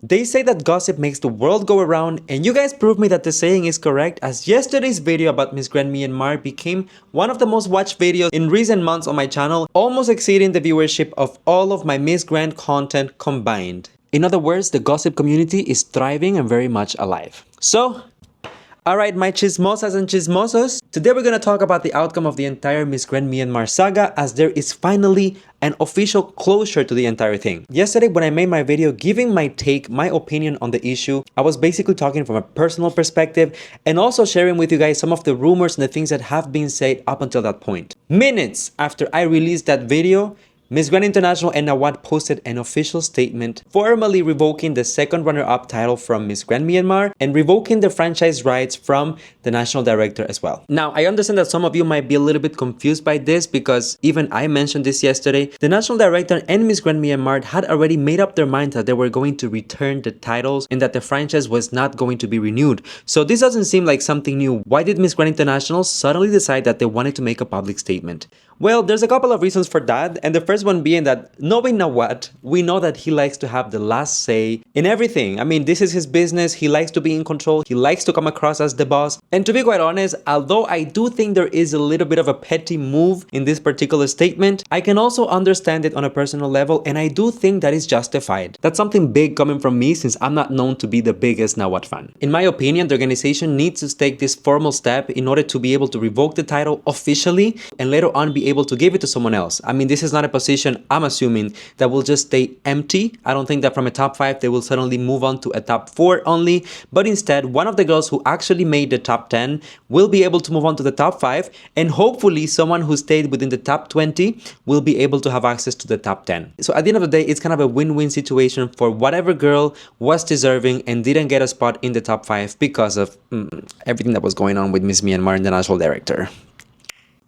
They say that gossip makes the world go around, and you guys proved me that the saying is correct, as yesterday's video about Miss Grand Myanmar became one of the most watched videos in recent months on my channel, almost exceeding the viewership of all of my Miss Grand content combined. In other words, the gossip community is thriving and very much alive. So, alright, my chismosas and chismosos, today we're gonna talk about the outcome of the entire Miss Grand Myanmar saga, as there is finally an official closure to the entire thing. Yesterday when I made my video giving my take, my opinion on the issue, I was basically talking from a personal perspective and also sharing with you guys some of the rumors and the things that have been said up until that point. Minutes after I released that video, Miss Grand International and Nawat posted an official statement formally revoking the second runner-up title from Miss Grand Myanmar and revoking the franchise rights from the national director as well. Now, I understand that some of you might be a little bit confused by this because even I mentioned this yesterday. The national director and Miss Grand Myanmar had already made up their minds that they were going to return the titles and that the franchise was not going to be renewed. So this doesn't seem like something new. Why did Miss Grand International suddenly decide that they wanted to make a public statement? Well, there's a couple of reasons for that, and the first one being that knowing Nawat, we know that he likes to have the last say in everything. I mean, this is his business, he likes to be in control, he likes to come across as the boss. And to be quite honest, although I do think there is a little bit of a petty move in this particular statement, I can also understand it on a personal level, and I do think that is justified. That's something big coming from me since I'm not known to be the biggest Nawat fan. In my opinion, the organization needs to take this formal step in order to be able to revoke the title officially and later on be able to give it to someone else. I mean, this is not a position, I'm assuming, that will just stay empty. I don't think that from a top 5 they will suddenly move on to a top 4 only, but instead one of the girls who actually made the top 10 will be able to move on to the top 5, and hopefully someone who stayed within the top 20 will be able to have access to the top 10. So at the end of the day, it's kind of a win-win situation for whatever girl was deserving and didn't get a spot in the top 5 because of everything that was going on with Miss Myanmar and the national director.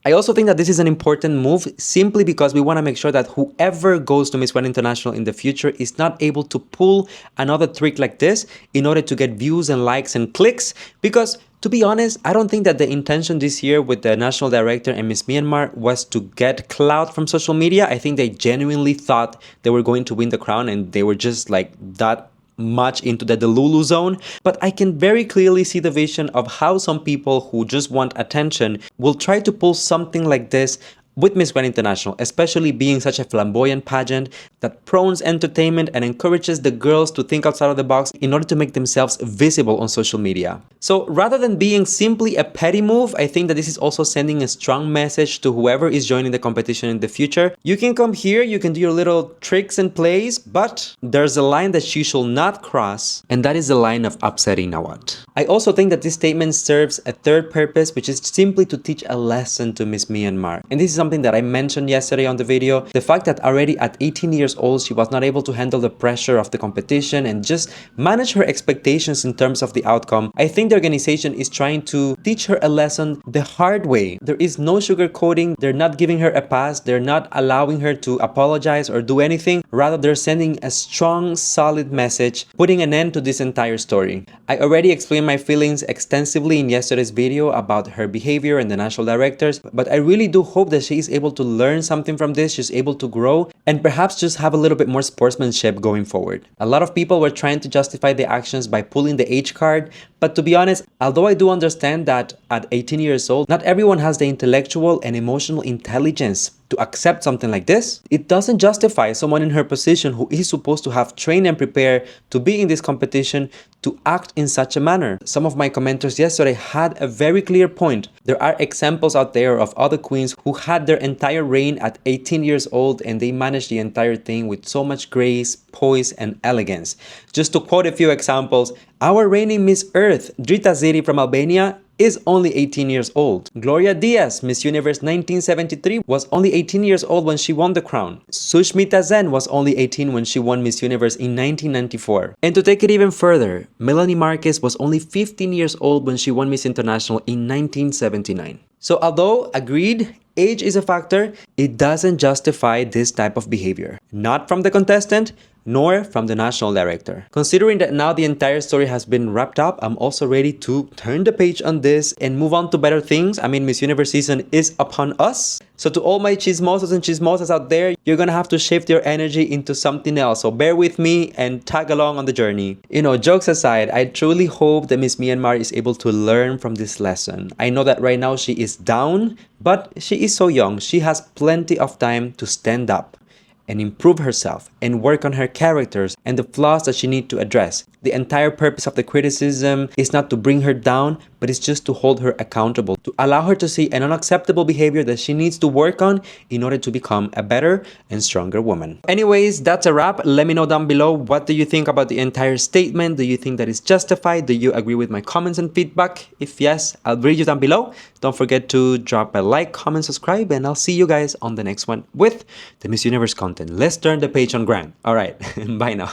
I also think that this is an important move simply because we want to make sure that whoever goes to Miss Grand International in the future is not able to pull another trick like this in order to get views and likes and clicks, because to be honest, I don't think that the intention this year with the national director and Miss Myanmar was to get clout from social media. I think they genuinely thought they were going to win the crown and they were just like that much into the Delulu zone, but I can very clearly see the vision of how some people who just want attention will try to pull something like this with Miss Grand International, especially being such a flamboyant pageant that promotes entertainment and encourages the girls to think outside of the box in order to make themselves visible on social media. So rather than being simply a petty move, I think that this is also sending a strong message to whoever is joining the competition in the future. You can come here, you can do your little tricks and plays, but there's a line that you shall not cross, and that is the line of upsetting Nawat. I also think that this statement serves a third purpose, which is simply to teach a lesson to Miss Myanmar. And this is something that I mentioned yesterday on the video, the fact that already at 18 years old she was not able to handle the pressure of the competition and just manage her expectations in terms of the outcome. I think the organization is trying to teach her a lesson the hard way. There is no sugarcoating, they're not giving her a pass, they're not allowing her to apologize or do anything, rather they're sending a strong, solid message, putting an end to this entire story. I already explained my feelings extensively in yesterday's video about her behavior and the national directors, but I really do hope that she is able to learn something from this, she's able to grow, and perhaps just have a little bit more sportsmanship going forward. A lot of people were trying to justify the actions by pulling the age card, but to be honest, although I do understand that at 18 years old, not everyone has the intellectual and emotional intelligence to accept something like this, it doesn't justify someone in her position who is supposed to have trained and prepared to be in this competition to act in such a manner. Some of my commenters yesterday had a very clear point. There are examples out there of other queens who had their entire reign at 18 years old and they managed the entire thing with so much grace, poise, and elegance. Just to quote a few examples, our reigning Miss Earth, Drita Ziri from Albania, is only 18 years old. Gloria Diaz, Miss Universe 1973, was only 18 years old when she won the crown. Sushmita Sen was only 18 when she won Miss Universe in 1994. And to take it even further, Melanie Marquez was only 15 years old when she won Miss International in 1979. So although, agreed, age is a factor, it doesn't justify this type of behavior. Not from the contestant, nor from the national director. Considering that now the entire story has been wrapped up, I'm also ready to turn the page on this and move on to better things. I mean, Miss Universe season is upon us. So to all my chismosos and chismosas out there, you're gonna have to shift your energy into something else. So bear with me and tag along on the journey. You know, jokes aside, I truly hope that Miss Myanmar is able to learn from this lesson. I know that right now she is down, but she is so young. She has plenty of time to stand up and improve herself and work on her characters and the flaws that she needs to address. The entire purpose of the criticism is not to bring her down, but it's just to hold her accountable, to allow her to see an unacceptable behavior that she needs to work on in order to become a better and stronger woman. Anyways, that's a wrap. Let me know down below, what do you think about the entire statement? Do you think that is justified? Do you agree with my comments and feedback? If yes, I'll read you down below. Don't forget to drop a like, comment, subscribe, and I'll see you guys on the next one with the Miss Universe content. Let's turn the page on Grand. Alright, bye now.